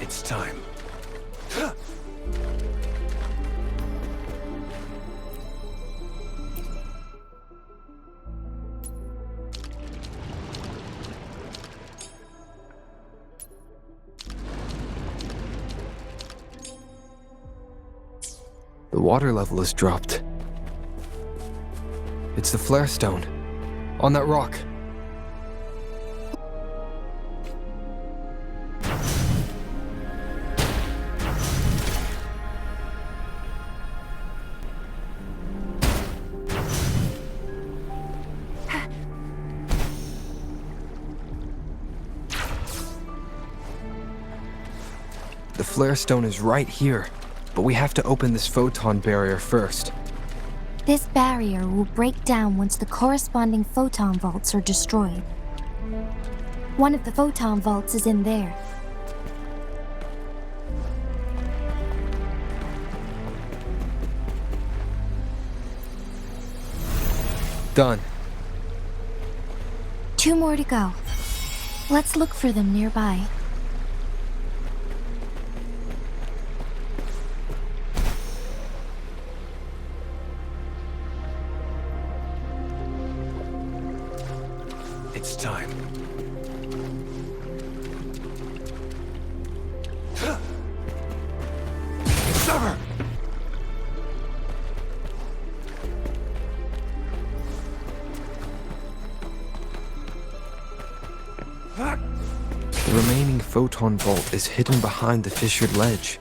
It's time. The water level has dropped. It's the flare stone. On that rock. The flare stone is right here, but we have to open this photon barrier first. This barrier will break down once the corresponding photon vaults are destroyed. One of the photon vaults is in there. Done. 2 more to go. Let's look for them nearby. It's time. Sever! The remaining photon vault is hidden behind the fissured ledge.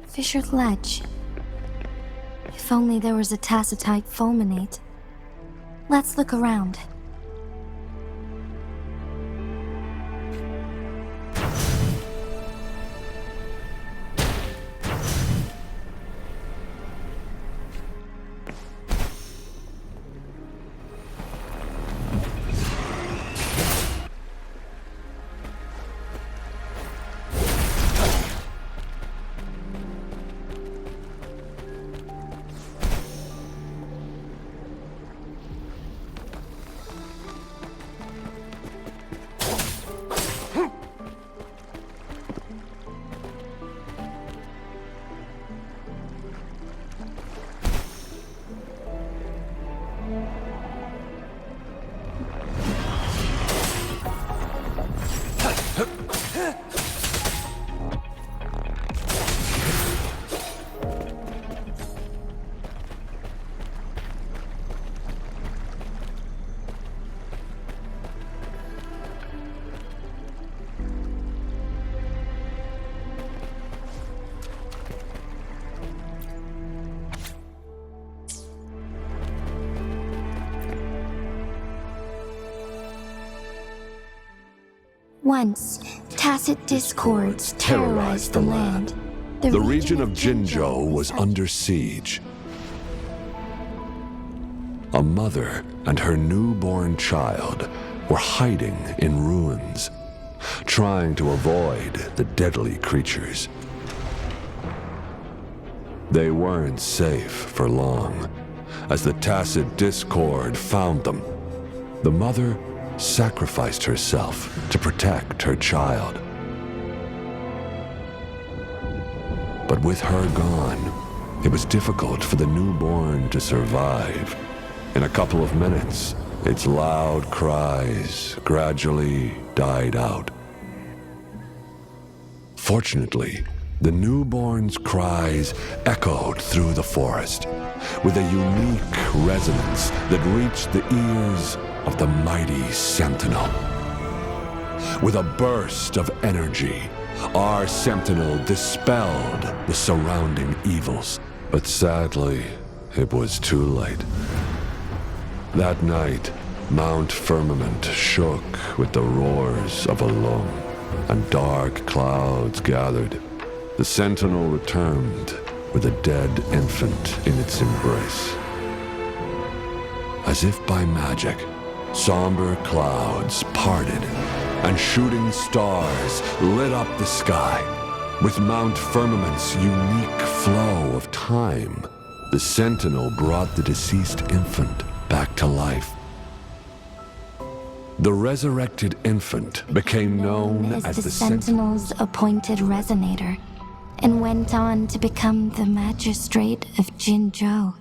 Fissured ledge. If only there was a tacitite fulminate. Let's look around. Once, tacit discords terrorized the land. The region of Jinzhou was under siege. A mother and her newborn child were hiding in ruins, trying to avoid the deadly creatures. They weren't safe for long, as the tacit discord found them. The mother sacrificed herself to protect her child. But with her gone, it was difficult for the newborn to survive. In a couple of minutes, its loud cries gradually died out. Fortunately, the newborn's cries echoed through the forest with a unique resonance that reached the ears of the mighty Sentinel. With a burst of energy, our Sentinel dispelled the surrounding evils. But sadly, it was too late. That night, Mount Firmament shook with the roars of a loam, and dark clouds gathered. The Sentinel returned with a dead infant in its embrace. As if by magic, somber clouds parted, and shooting stars lit up the sky. With Mount Firmament's unique flow of time, the Sentinel brought the deceased infant back to life. The resurrected infant became known as the the Sentinel's appointed resonator, and went on to become the magistrate of Jinzhou.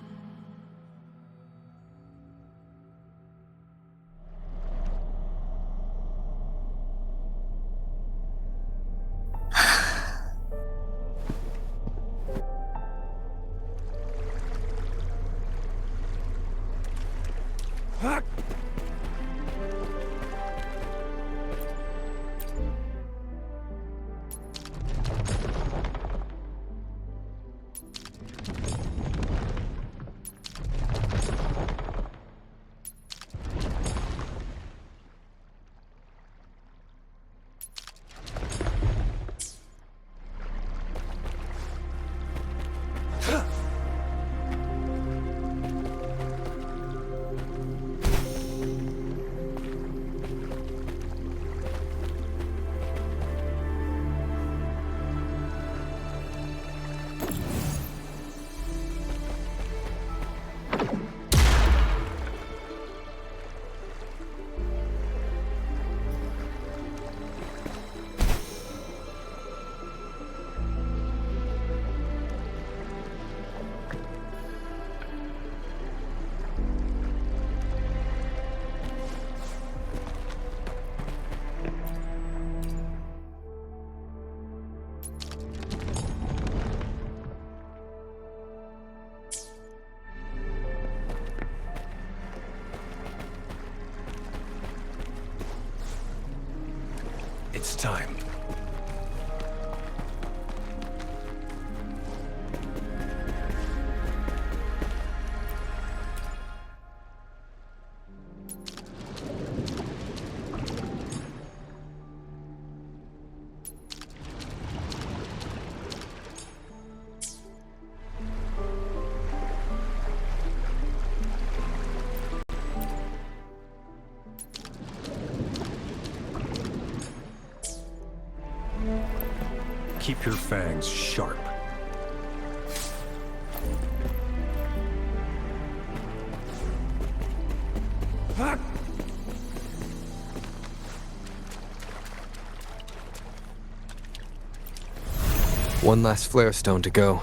It's time. Keep your fangs sharp. One last flare stone to go.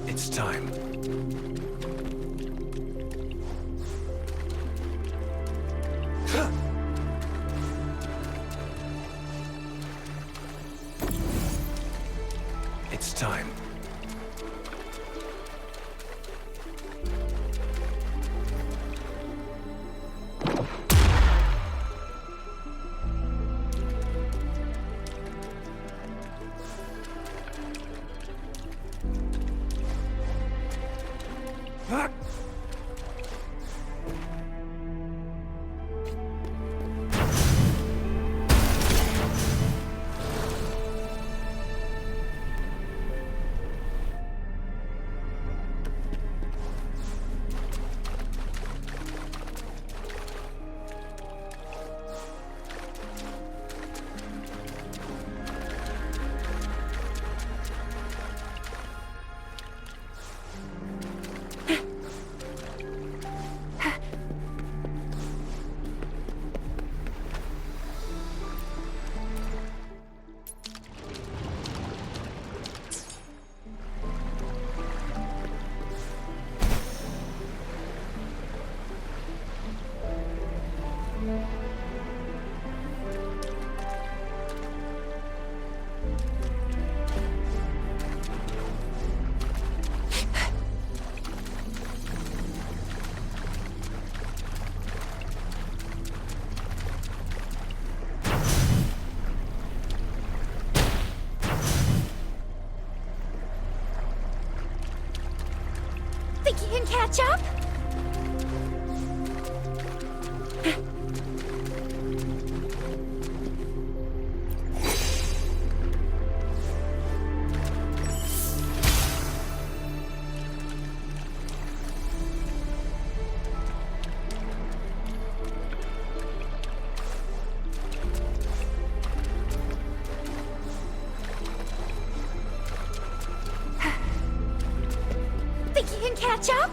It's time. It's time. Think you can catch up? Watch up!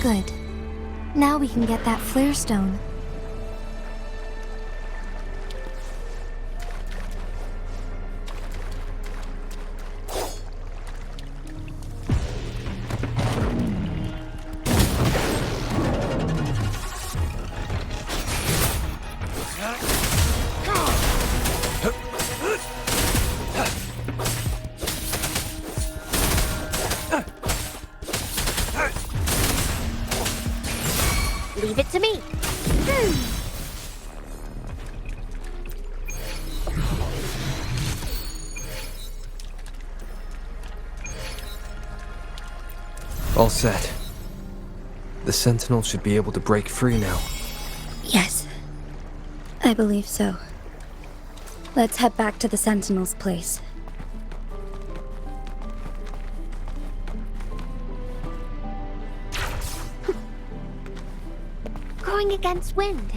Good. Now we can get that flare stone. Leave it to me. All set. The Sentinel should be able to break free now. Yes, I believe so. Let's head back to the Sentinel's place. Going against wind.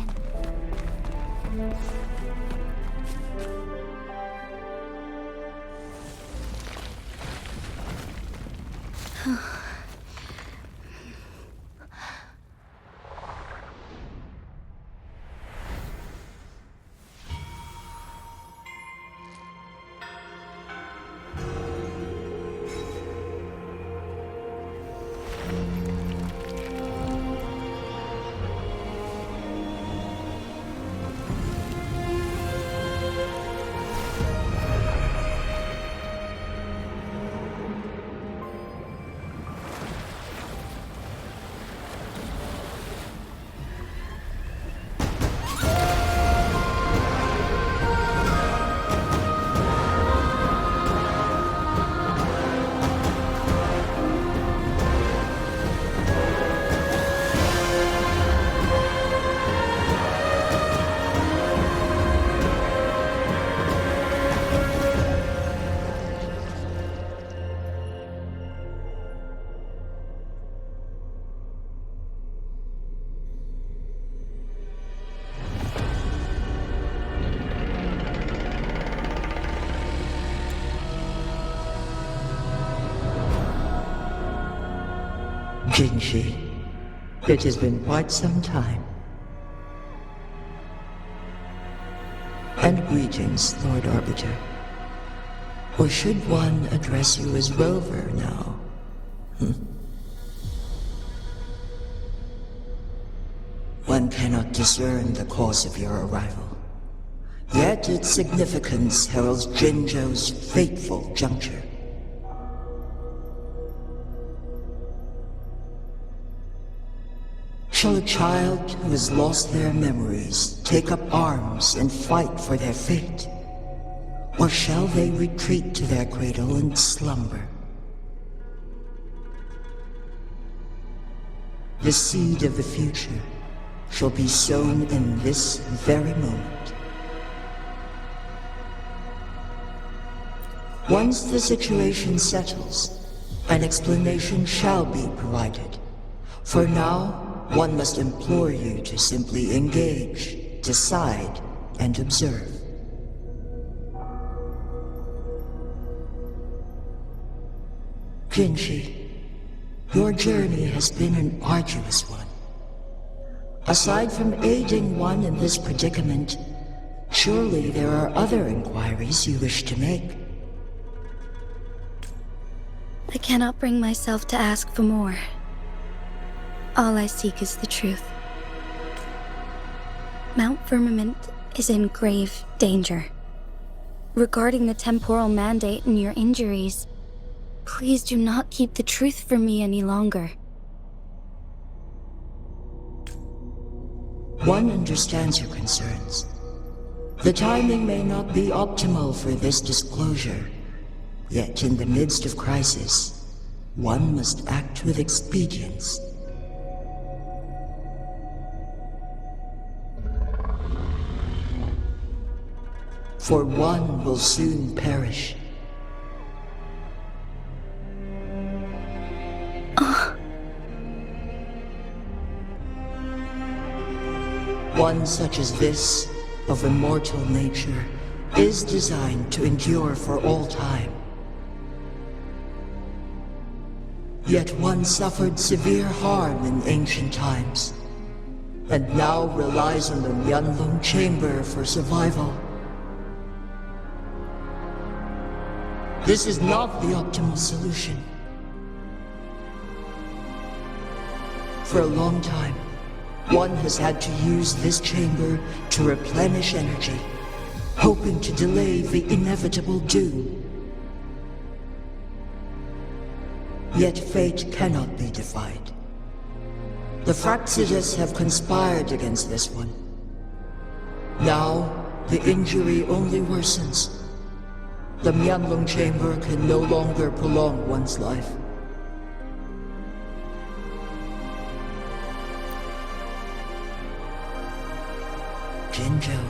Jinshi, it has been quite some time. And greetings, Lord Arbiter. Or should one address you as Rover now? One cannot discern the cause of your arrival. Yet its significance heralds Jinzhou's fateful juncture. Shall a child who has lost their memories take up arms and fight for their fate? Or shall they retreat to their cradle and slumber? The seed of the future shall be sown in this very moment. Once the situation settles, an explanation shall be provided. For now, one must implore you to simply engage, decide, and observe. Jinshi, your journey has been an arduous one. Aside from aiding one in this predicament, surely there are other inquiries you wish to make. I cannot bring myself to ask for more. All I seek is the truth. Mount Firmament is in grave danger. Regarding the temporal mandate and your injuries, please do not keep the truth from me any longer. One understands your concerns. The timing may not be optimal for this disclosure, yet in the midst of crisis, one must act with expedience. For one will soon perish. One such as this, of immortal nature, is designed to endure for all time. Yet one suffered severe harm in ancient times, and now relies on the Myeonlung Chamber for survival. This is not the optimal solution. For a long time, one has had to use this chamber to replenish energy, hoping to delay the inevitable doom. Yet fate cannot be defied. The Fraxidas have conspired against this one. Now, the injury only worsens. The Myeonlung Chamber can no longer prolong one's life. Jinzhou.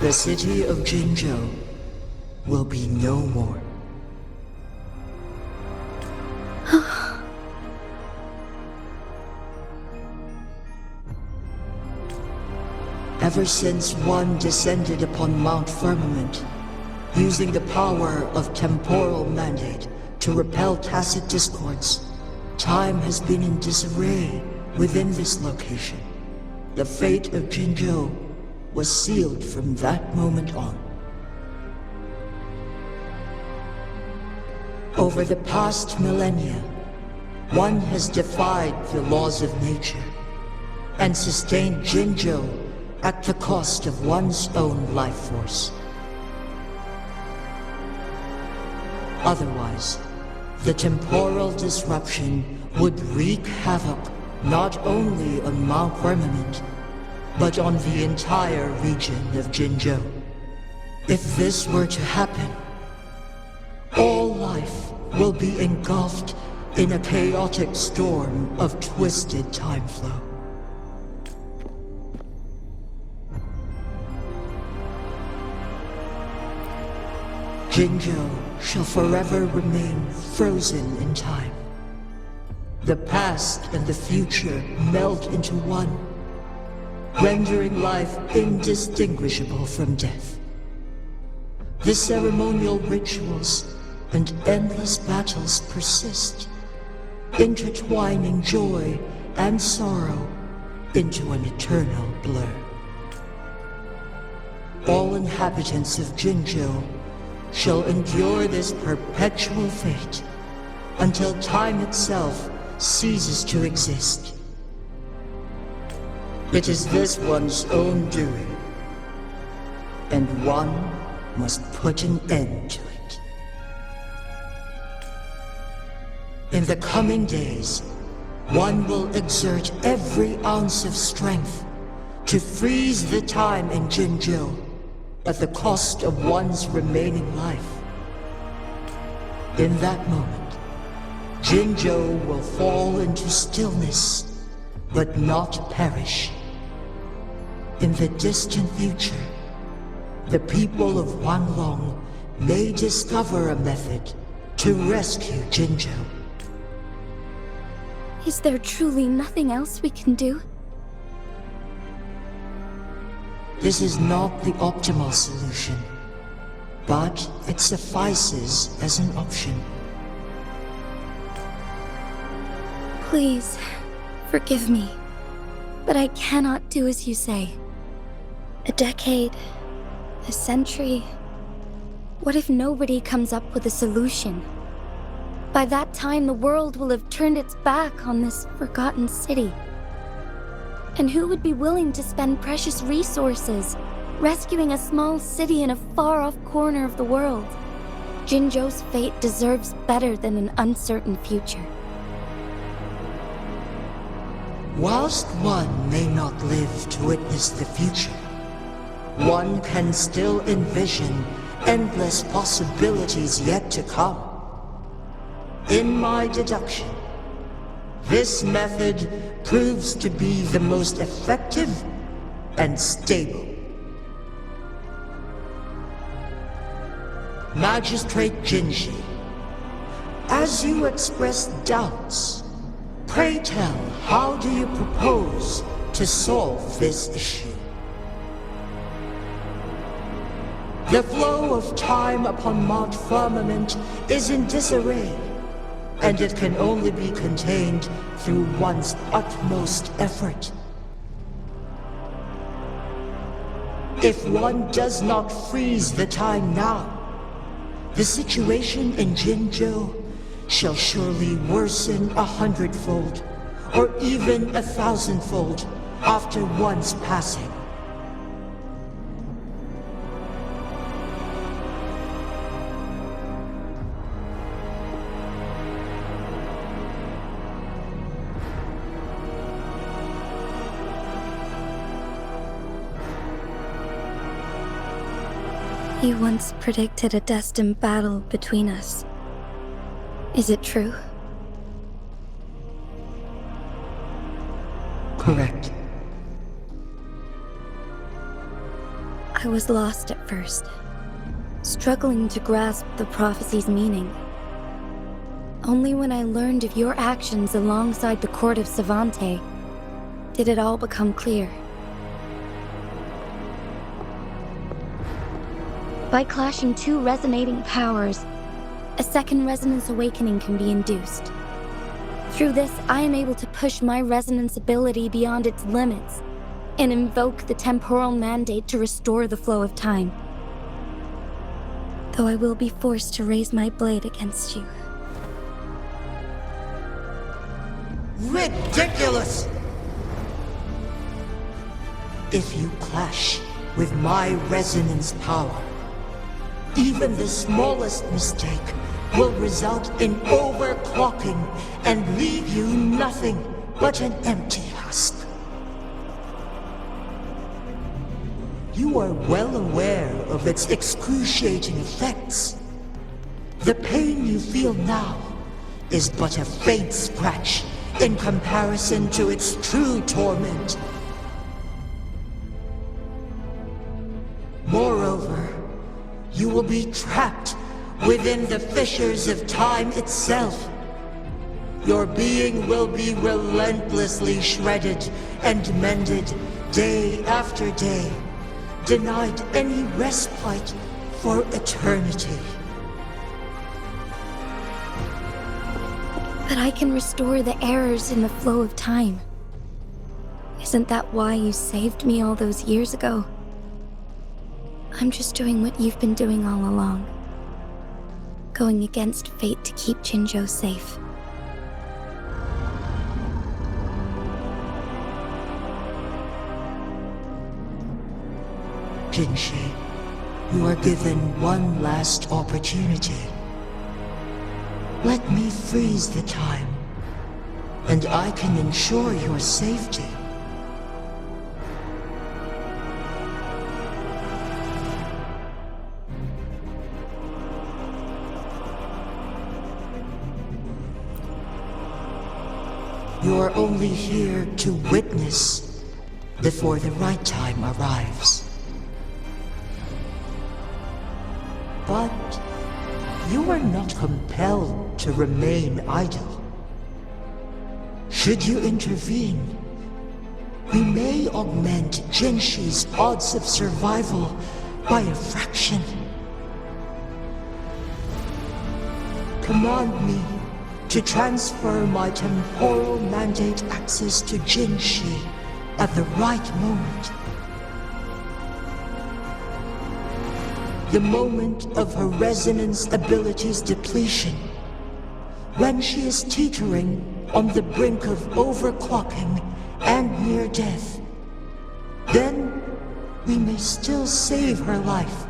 The city of Jinzhou will be no more. Ever since one descended upon Mount Firmament, using the power of temporal mandate to repel tacit discords, time has been in disarray within this location. The fate of Jinzhou was sealed from that moment on. Over the past millennia, one has defied the laws of nature and sustained Jinzhou at the cost of one's own life force. Otherwise, the temporal disruption would wreak havoc not only on Mount Firmament, but on the entire region of Jinzhou. If this were to happen, all life will be engulfed in a chaotic storm of twisted time flow. Jinzhou shall forever remain frozen in time. The past and the future melt into one, rendering life indistinguishable from death. The ceremonial rituals and endless battles persist, intertwining joy and sorrow into an eternal blur. All inhabitants of Jinzhou shall endure this perpetual fate until time itself ceases to exist. It is this one's own doing, and one must put an end to it. In the coming days, one will exert every ounce of strength to freeze the time in Jinzhou at the cost of one's remaining life. In that moment, Jinzhou will fall into stillness, but not perish. In the distant future, the people of Wanglong may discover a method to rescue Jinzhou. Is there truly nothing else we can do? This is not the optimal solution, but it suffices as an option. Please, forgive me, but I cannot do as you say. A decade, a century. What if nobody comes up with a solution? By that time, the world will have turned its back on this forgotten city. And who would be willing to spend precious resources rescuing a small city in a far-off corner of the world? Jinzhou's fate deserves better than an uncertain future. Whilst one may not live to witness the future, one can still envision endless possibilities yet to come. In my deduction, this method proves to be the most effective and stable. Magistrate Jinshi, as you express doubts, pray tell, how do you propose to solve this issue. The flow of time upon Mount Firmament is in disarray, and it can only be contained through one's utmost effort. If one does not freeze the time now, the situation in Jinzhou shall surely worsen 100-fold, or even 1,000-fold after one's passing. You once predicted a destined battle between us. Is it true? Correct. I was lost at first, struggling to grasp the prophecy's meaning. Only when I learned of your actions alongside the court of Savante did it all become clear. By clashing two resonating powers, a second resonance awakening can be induced. Through this, I am able to push my resonance ability beyond its limits and invoke the temporal mandate to restore the flow of time. Though I will be forced to raise my blade against you. Ridiculous! If you clash with my resonance power, even the smallest mistake will result in overclocking and leave you nothing but an empty husk. You are well aware of its excruciating effects. The pain you feel now is but a faint scratch in comparison to its true torment. Moreover, you will be trapped within the fissures of time itself. Your being will be relentlessly shredded and mended day after day, denied any respite for eternity. But I can restore the errors in the flow of time. Isn't that why you saved me all those years ago? I'm just doing what you've been doing all along. Going against fate to keep Jinzhou safe. Jinshi, you are given one last opportunity. Let me freeze the time, and I can ensure your safety. You are only here to witness before the right time arrives. But you are not compelled to remain idle. Should you intervene, we may augment Jinshi's odds of survival by a fraction. Command me to transfer my temporal mandate access to Jinshi at the right moment. The moment of her resonance ability's depletion, when she is teetering on the brink of overclocking and near death. Then we may still save her life.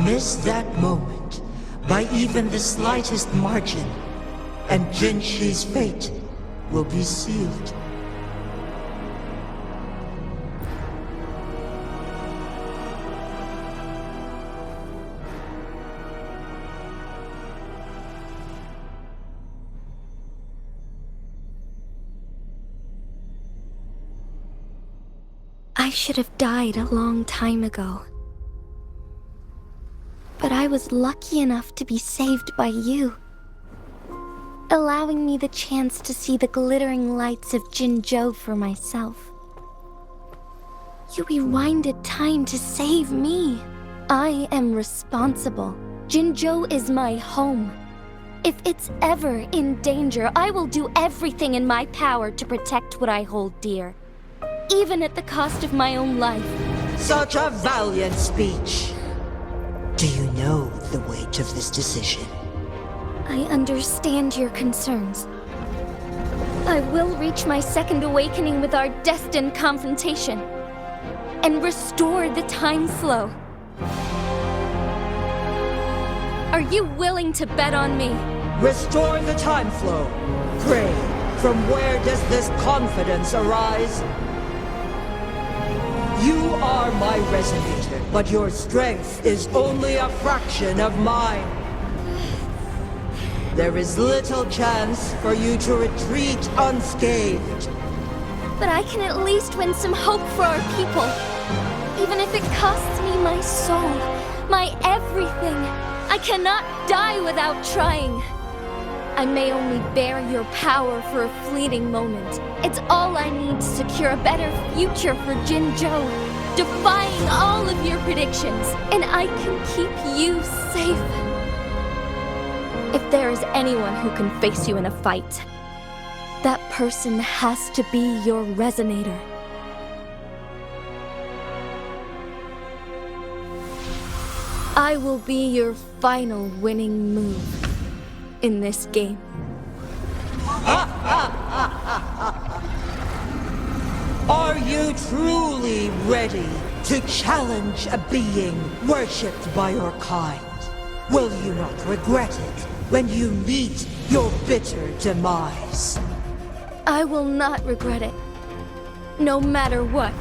Miss that moment by even the slightest margin, and Jinshi's fate will be sealed. I should have died a long time ago. But I was lucky enough to be saved by you. allowing me the chance to see the glittering lights of Jinzhou for myself. You rewinded time to save me. I am responsible. Jinzhou is my home. If it's ever in danger, I will do everything in my power to protect what I hold dear, even at the cost of my own life. Such a valiant speech. Do you know the weight of this decision? I understand your concerns. I will reach my second awakening with our destined confrontation and restore the time flow. Are you willing to bet on me? Restore the time flow. Pray, from where does this confidence arise? You are my resonator, but your strength is only a fraction of mine. There is little chance for you to retreat unscathed. But I can at least win some hope for our people. Even if it costs me my soul, my everything. I cannot die without trying. I may only bear your power for a fleeting moment. It's all I need to secure a better future for Jinzhou, defying all of your predictions, and I can keep you safe. If there is anyone who can face you in a fight, that person has to be your resonator. I will be your final winning move in this game. Are you truly ready to challenge a being worshipped by your kind? Will you not regret it when you meet your bitter demise? I will not regret it, no matter what.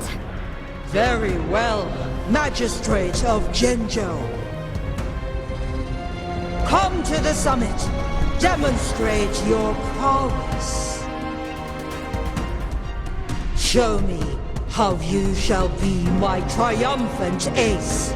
Very well, Magistrate of Jinzhou. Come to the summit. Demonstrate your prowess. Show me how you shall be my triumphant ace.